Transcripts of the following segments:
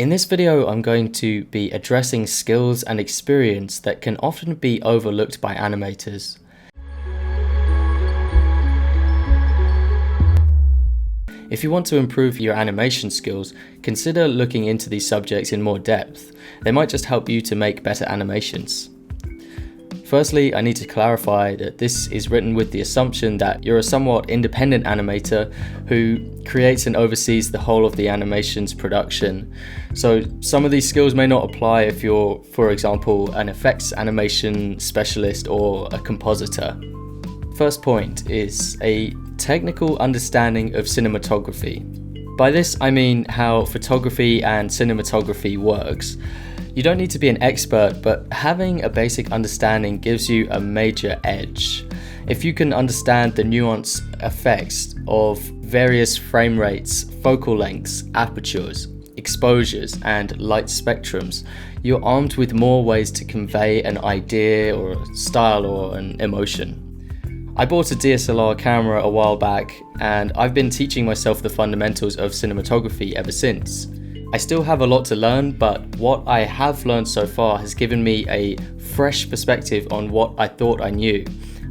In this video, I'm going to be addressing skills and experience that can often be overlooked by animators. If you want to improve your animation skills, consider looking into these subjects in more depth. They might just help you to make better animations. Firstly, I need to clarify that this is written with the assumption that you're a somewhat independent animator who creates and oversees the whole of the animation's production. So some of these skills may not apply if you're, for example, an effects animation specialist or a compositor. First point is a technical understanding of cinematography. By this I mean how photography and cinematography works. You don't need to be an expert, but having a basic understanding gives you a major edge. If you can understand the nuanced effects of various frame rates, focal lengths, apertures, exposures, and light spectrums, you're armed with more ways to convey an idea or a style or an emotion. I bought a DSLR camera a while back, and I've been teaching myself the fundamentals of cinematography ever since. I still have a lot to learn, but what I have learned so far has given me a fresh perspective on what I thought I knew.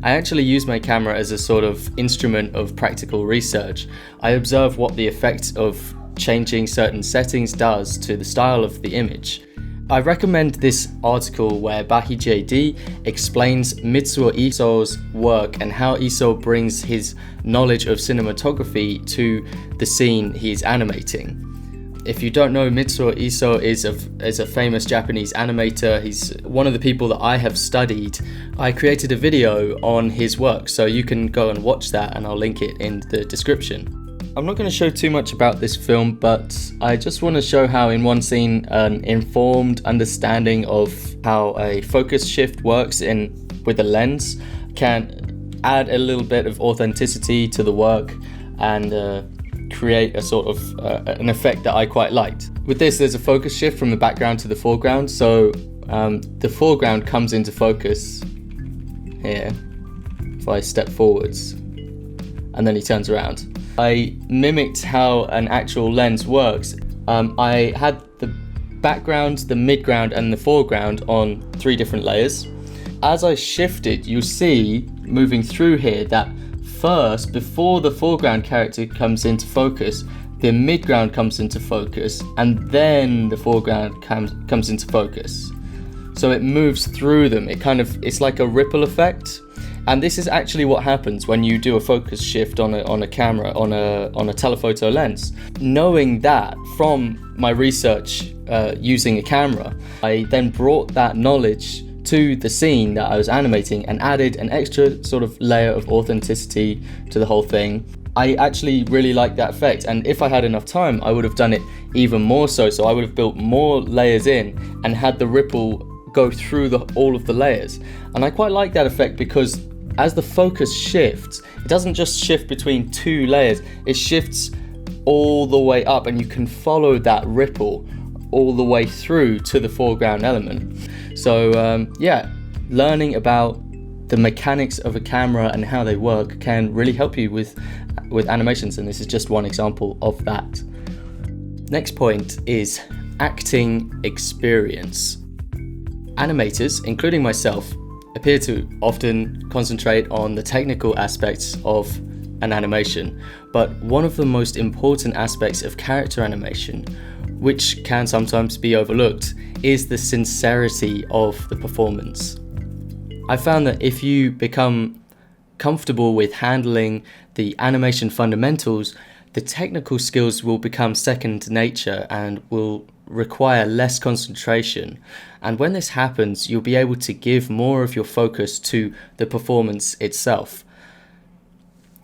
I actually use my camera as a sort of instrument of practical research. I observe what the effect of changing certain settings does to the style of the image. I recommend this article where BahiJD explains Mitsuo Iso's work and how Iso brings his knowledge of cinematography to the scene he's animating. If you don't know, Mitsuo Iso is a famous Japanese animator. He's one of the people that I have studied. I created a video on his work, so you can go and watch that, and I'll link it in the description. I'm not going to show too much about this film, but I just want to show how in one scene an informed understanding of how a focus shift works with a lens can add a little bit of authenticity to the work and create a sort of an effect that I quite liked. With this, there's a focus shift from the background to the foreground, so the foreground comes into focus here if I step forwards, and then he turns around. I mimicked how an actual lens works. I had the background, the midground, and the foreground on 3 different layers. As I shifted, you see moving through here that first, before the foreground character comes into focus, the midground comes into focus, and then the foreground comes into focus. So it moves through them. It's like a ripple effect. And this is actually what happens when you do a focus shift on a camera, on a telephoto lens. Knowing that from my research using a camera, I then brought that knowledge to the scene that I was animating and added an extra sort of layer of authenticity to the whole thing. I actually really like that effect, and if I had enough time, I would have done it even more so. So I would have built more layers in and had the ripple go through all of the layers. And I quite like that effect because as the focus shifts, it doesn't just shift between 2 layers, it shifts all the way up, and you can follow that ripple all the way through to the foreground element. So yeah, learning about the mechanics of a camera and how they work can really help you with animations, and this is just one example of that. Next point is acting experience. Animators, including myself, appear to often concentrate on the technical aspects of an animation, but one of the most important aspects of character animation, which can sometimes be overlooked, is the sincerity of the performance. I found that if you become comfortable with handling the animation fundamentals, the technical skills will become second nature and will require less concentration. And when this happens, you'll be able to give more of your focus to the performance itself.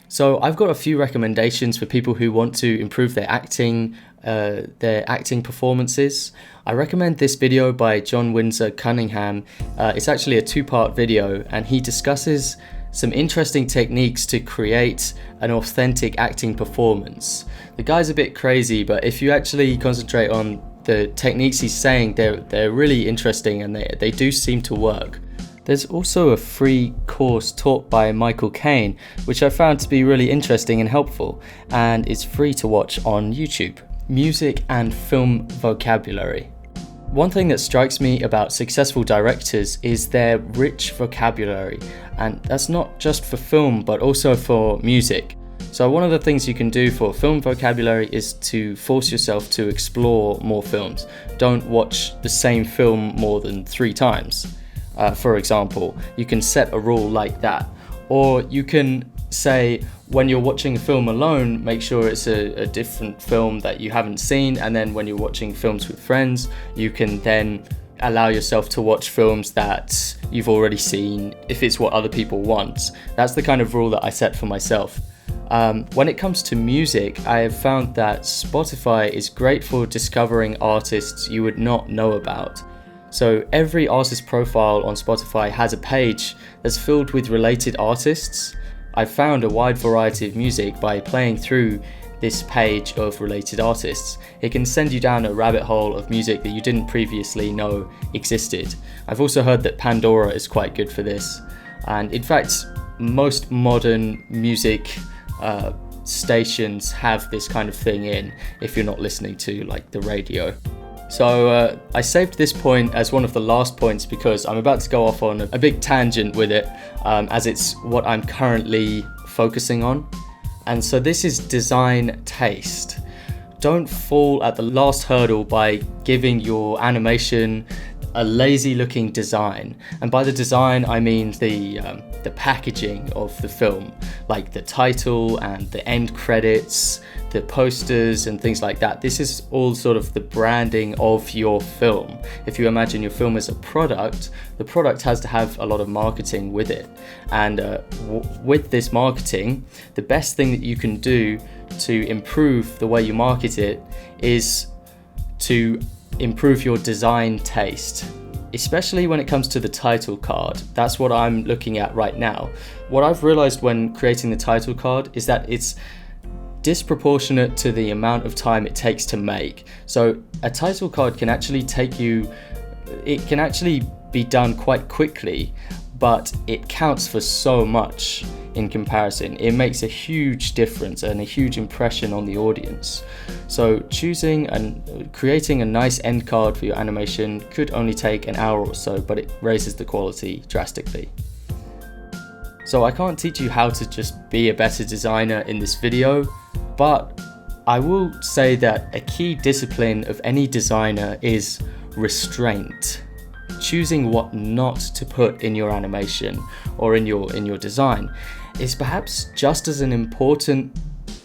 So I've got a few recommendations for people who want to improve their acting performances. I recommend this video by Windsor Cunningham. It's actually a 2-part video, and he discusses some interesting techniques to create an authentic acting performance. The guy's a bit crazy, but if you actually concentrate on the techniques he's saying, they're really interesting, and they do seem to work. There's also a free course taught by Caine, which I found to be really interesting and helpful, and it's free to watch on YouTube. Music and film vocabulary. One thing that strikes me about successful directors is their rich vocabulary, and that's not just for film but also for music. So one of the things you can do for film vocabulary is to force yourself to explore more films. Don't watch the same film more than 3 times. For example, you can set a rule like that. Or you can say, when you're watching a film alone, make sure it's a different film that you haven't seen, and then when you're watching films with friends, you can then allow yourself to watch films that you've already seen if it's what other people want. That's the kind of rule that I set for myself. When it comes to music, I have found that Spotify is great for discovering artists you would not know about. So every artist profile on Spotify has a page that's filled with related artists. I've found a wide variety of music by playing through this page of related artists. It can send you down a rabbit hole of music that you didn't previously know existed. I've also heard that Pandora is quite good for this. And in fact, most modern music stations have this kind of thing in, if you're not listening to like the radio. So I saved this point as one of the last points because I'm about to go off on a big tangent with it, as it's what I'm currently focusing on. And so this is design taste. Don't fall at the last hurdle by giving your animation a lazy looking design. And by the design, I mean the packaging of the film, like the title and the end credits, the posters and things like that. This is all sort of the branding of your film. If you imagine your film as a product, the product has to have a lot of marketing with it. And with this marketing, the best thing that you can do to improve the way you market it is to improve your design taste, especially when it comes to the title card. That's what I'm looking at right now. What I've realized when creating the title card is that it's disproportionate to the amount of time it takes to make. So a title card can actually it can actually be done quite quickly, but it counts for so much in comparison. It makes a huge difference and a huge impression on the audience. So choosing and creating a nice end card for your animation could only take an hour or so, but it raises the quality drastically. So I can't teach you how to just be a better designer in this video, but I will say that a key discipline of any designer is restraint. Choosing what not to put in your animation or in your design is perhaps just as an important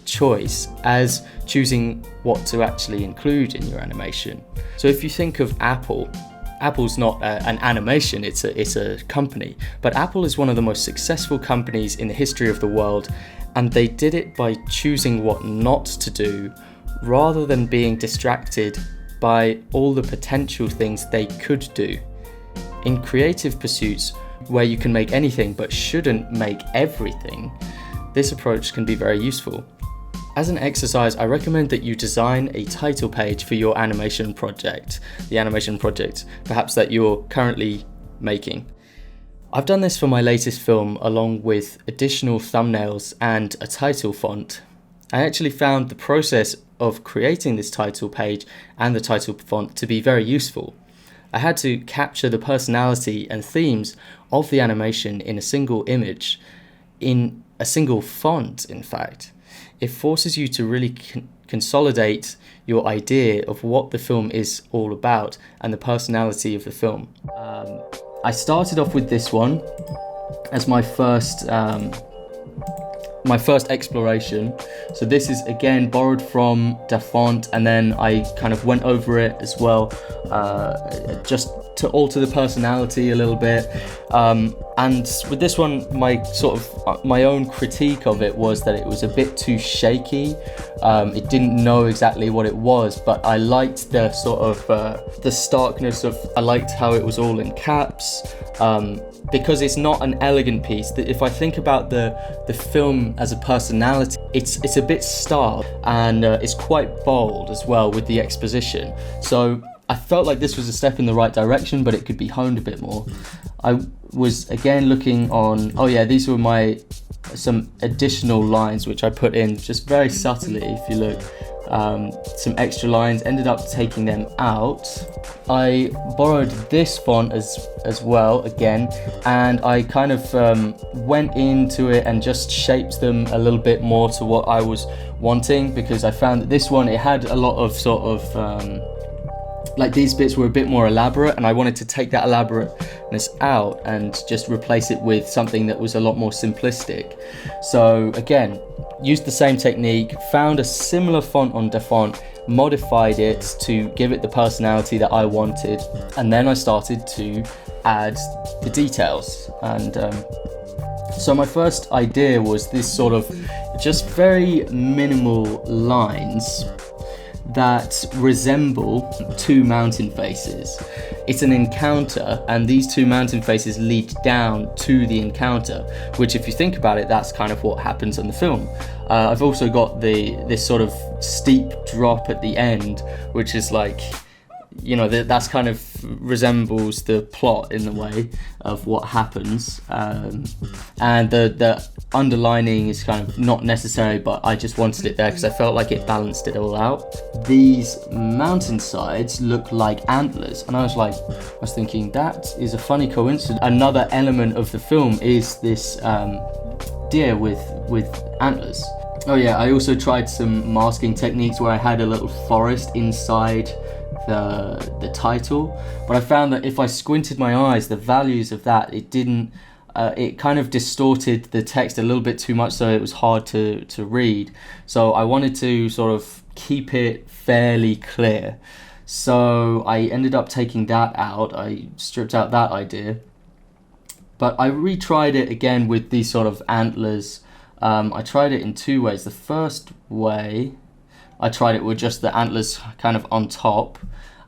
choice as choosing what to actually include in your animation. So if you think of Apple's not an animation, it's a company, but Apple is one of the most successful companies in the history of the world, and they did it by choosing what not to do rather than being distracted by all the potential things they could do. In creative pursuits, where you can make anything but shouldn't make everything, this approach can be very useful. As an exercise, I recommend that you design a title page for your animation project, the animation project perhaps that you're currently making. I've done this for my latest film along with additional thumbnails and a title font. I actually found the process of creating this title page and the title font to be very useful. I had to capture the personality and themes of the animation in a single image, in a single font in fact. It forces you to really consolidate your idea of what the film is all about and the personality of the film. I started off with this one as my first exploration. So this is again borrowed from the font, and then I kind of went over it as well, just to alter the personality a little bit. And with this one, my own critique of it was that it was a bit too shaky. It didn't know exactly what it was, but I liked the sort of the starkness of. I liked how it was all in caps. Because it's not an elegant piece. If I think about the film as a personality, it's a bit stark, and it's quite bold as well with the exposition. So I felt like this was a step in the right direction, but it could be honed a bit more. I was again looking on, these were some additional lines which I put in just very subtly, if you look. some extra lines, ended up taking them out. I borrowed this font as well again, and I kind of went into it and just shaped them a little bit more to what I was wanting, because I found that this one, it had a lot of sort of like these bits were a bit more elaborate, and I wanted to take that elaborateness out and just replace it with something that was a lot more simplistic. So again, used the same technique, found a similar font on Dafont, modified it to give it the personality that I wanted, and then I started to add the details. And so my first idea was this sort of just very minimal lines that resemble two mountain faces. It's an encounter, and these two mountain faces lead down to the encounter, which, if you think about it, that's kind of what happens in the film. I've also got this sort of steep drop at the end, which is like, you know, that's kind of resembles the plot in the way of what happens, and the underlining is kind of not necessary, but I just wanted it there because I felt like it balanced it all out. These mountainsides look like antlers, and I was thinking, that is a funny coincidence. Another element of the film is this deer with antlers. Oh yeah, I also tried some masking techniques where I had a little forest inside the title, but I found that if I squinted my eyes, the values of that, it kind of distorted the text a little bit too much, so it was hard to read. So I wanted to sort of keep it fairly clear. So I ended up taking that out. I stripped out that idea, but I retried it again with these sort of antlers. I tried it in two ways. The first way, I tried it with just the antlers kind of on top,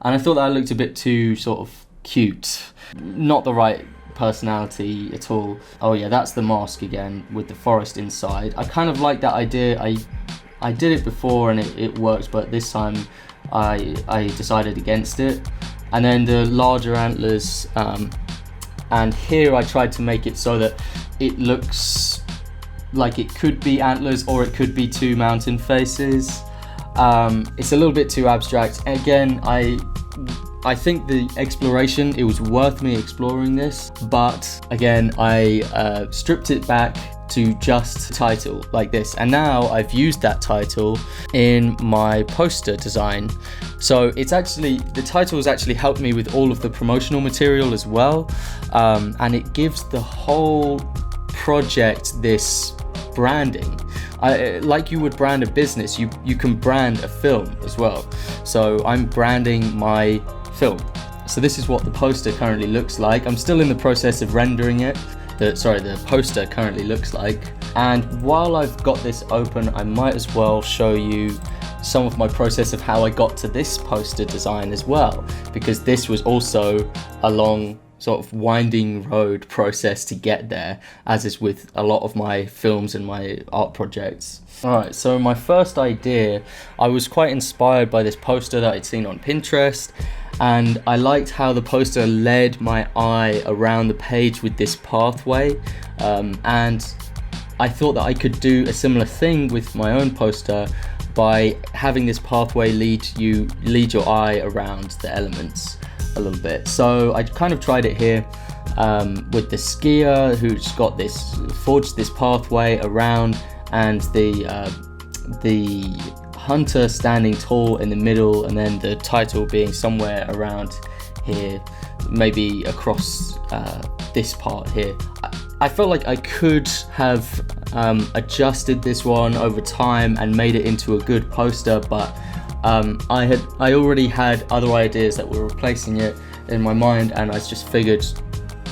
and I thought that looked a bit too sort of cute. Not the right personality at all. Oh yeah, that's the mask again with the forest inside. I kind of like that idea. I did it before and it worked, but this time I decided against it. And then the larger antlers, and here I tried to make it so that it looks like it could be antlers or it could be two mountain faces. It's a little bit too abstract. Again, I think the exploration, it was worth me exploring this, but again, I stripped it back to just title like this, and now I've used that title in my poster design. So it's actually, the title has actually helped me with all of the promotional material as well, and it gives the whole project this branding. Like you would brand a business, you can brand a film as well. So I'm branding my film. So this is what the poster currently looks like. I'm still in the process of rendering it. The poster currently looks like. And while I've got this open, I might as well show you some of my process of how I got to this poster design as well, because this was also a long sort of winding road process to get there, as is with a lot of my films and my art projects. Alright, so my first idea, I was quite inspired by this poster that I'd seen on Pinterest, and I liked how the poster led my eye around the page with this pathway, and I thought that I could do a similar thing with my own poster by having this pathway lead your eye around the elements a little bit. So I kind of tried it here with the skier who's got forged this pathway around, and the hunter standing tall in the middle, and then the title being somewhere around here, maybe across this part here. I felt like I could have adjusted this one over time and made it into a good poster, but I already had other ideas that were replacing it in my mind, and I just figured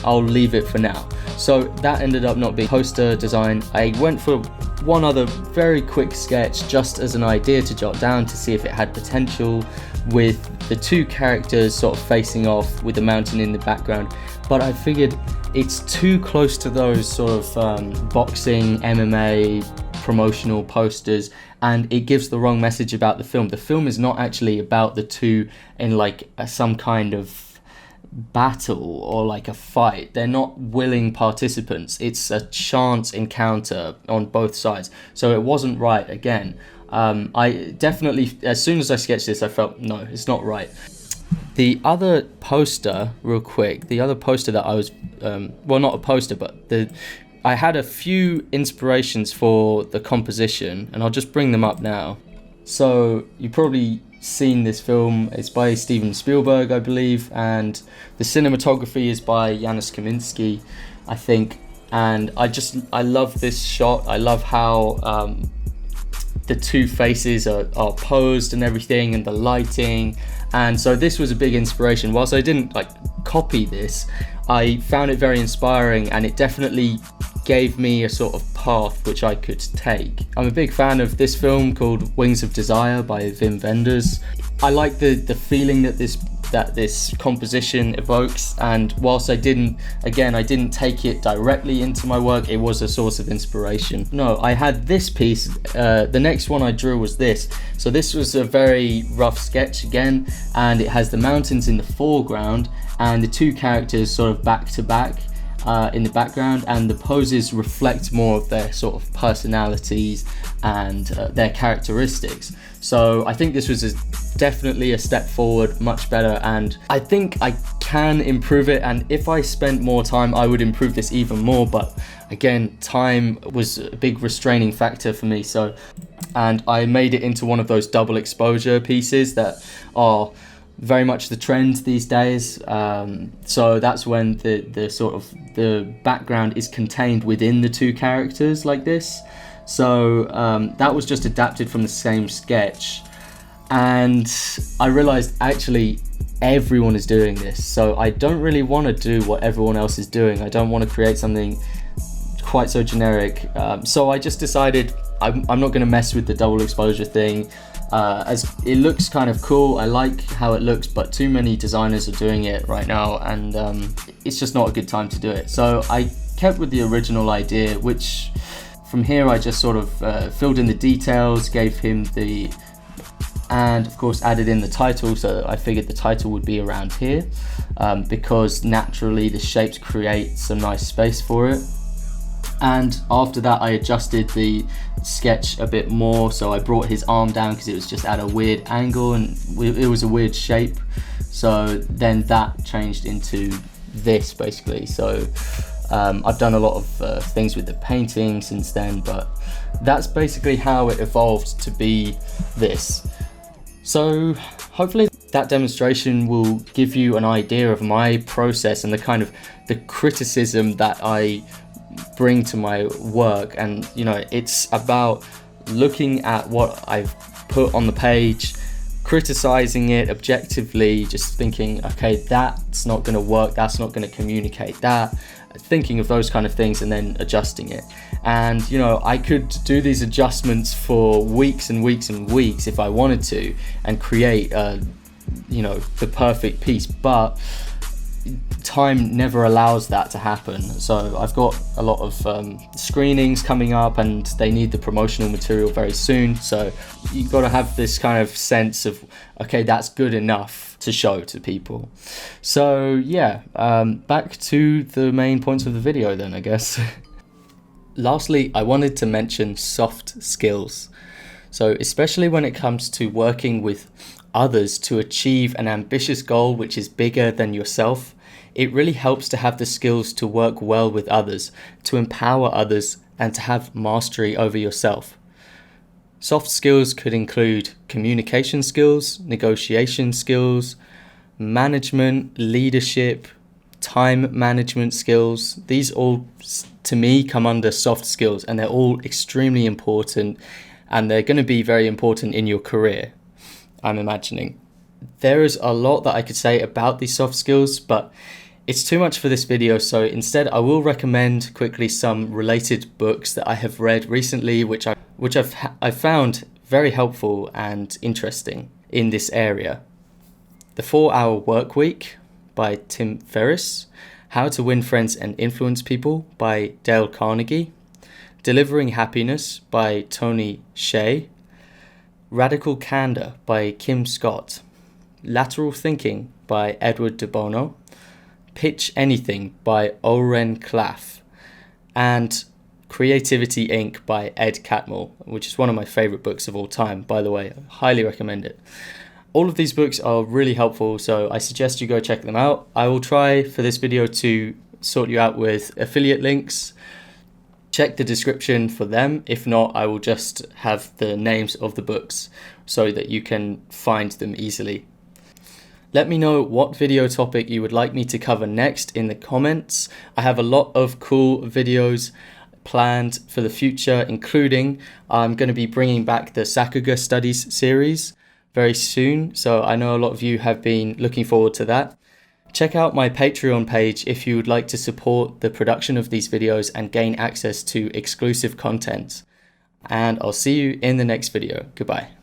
I'll leave it for now. So that ended up not being poster design. I went for one other very quick sketch just as an idea to jot down to see if it had potential, with the two characters sort of facing off with the mountain in the background, but I figured it's too close to those sort of boxing, MMA promotional posters, and it gives the wrong message about the film. The film is not actually about the two in like some kind of battle or like a fight. They're not willing participants. It's a chance encounter on both sides. So it wasn't right again. I definitely, as soon as I sketched this, I felt, no, it's not right. The other poster, real quick, the other poster that I was, well, not a poster, but I had a few inspirations for the composition, and I'll just bring them up now. So you've probably seen this film. It's by Steven Spielberg, I believe, and the cinematography is by Janusz Kaminski, I think. And I love this shot. I love how the two faces are posed and everything, and the lighting. And so this was a big inspiration. Whilst I didn't like copy this, I found it very inspiring, and it definitely gave me a sort of path which I could take. I'm a big fan of this film called Wings of Desire by Wim Wenders. I like the feeling that this composition evokes, and whilst I didn't take it directly into my work, it was a source of inspiration. No, I had this piece, the next one I drew was this. So this was a very rough sketch again, and it has the mountains in the foreground and the two characters sort of back to back in the background, and the poses reflect more of their sort of personalities and their characteristics. So I think this was definitely a step forward, much better, and I think I can improve it, and if I spent more time I would improve this even more, but again, time was a big restraining factor for me. So, and I made it into one of those double exposure pieces that are very much the trend these days. So that's when the sort of the background is contained within the two characters like this. So that was just adapted from the same sketch, and I realized actually everyone is doing this, so I don't really want to do what everyone else is doing. I don't want to create something quite so generic, so I just decided I'm not going to mess with the double exposure thing, as it looks kind of cool. I like how it looks, but too many designers are doing it right now, and it's just not a good time to do it. So I kept with the original idea, which from here I just sort of filled in the details, gave him and of course added in the title. So I figured the title would be around here, because naturally the shapes create some nice space for it. And after that I adjusted the sketch a bit more, so I brought his arm down because it was just at a weird angle and it was a weird shape. So then that changed into this basically. So I've done a lot of things with the painting since then, but that's basically how it evolved to be this. So hopefully that demonstration will give you an idea of my process and the kind of the criticism that I bring to my work. And you know, it's about looking at what I've put on the page, criticizing it objectively, just thinking, okay, that's not going to work, that's not going to communicate that, thinking of those kind of things, and then adjusting it. And you know, I could do these adjustments for weeks and weeks and weeks if I wanted to and create you know, the perfect piece, but time never allows that to happen. So I've got a lot of screenings coming up, and they need the promotional material very soon, so you've got to have this kind of sense of, okay, that's good enough to show to people. So yeah, back to the main points of the video then, I guess. Lastly, I wanted to mention soft skills. So especially when it comes to working with others to achieve an ambitious goal which is bigger than yourself, it really helps to have the skills to work well with others, to empower others, and to have mastery over yourself. Soft skills could include communication skills, negotiation skills, management, leadership, time management skills. These all, to me, come under soft skills, and they're all extremely important, and they're going to be very important in your career, I'm imagining. There is a lot that I could say about these soft skills, but it's too much for this video, so instead I will recommend quickly some related books that I have read recently, which I've found very helpful and interesting in this area. The 4-Hour Work Week by Tim Ferriss, How to Win Friends and Influence People by Dale Carnegie, Delivering Happiness by Tony Hsieh, Radical Candor by Kim Scott, Lateral Thinking by Edward de Bono, Pitch Anything by Oren Klaff, and Creativity Inc. by Ed Catmull, which is one of my favourite books of all time, by the way. I highly recommend it. All of these books are really helpful, so I suggest you go check them out. I will try for this video to sort you out with affiliate links. Check the description for them. If not, I will just have the names of the books so that you can find them easily. Let me know what video topic you would like me to cover next in the comments. I have a lot of cool videos planned for the future, including I'm going to be bringing back the Sakuga Studies series very soon, so I know a lot of you have been looking forward to that. Check out my Patreon page if you would like to support the production of these videos and gain access to exclusive content. And I'll see you in the next video. Goodbye.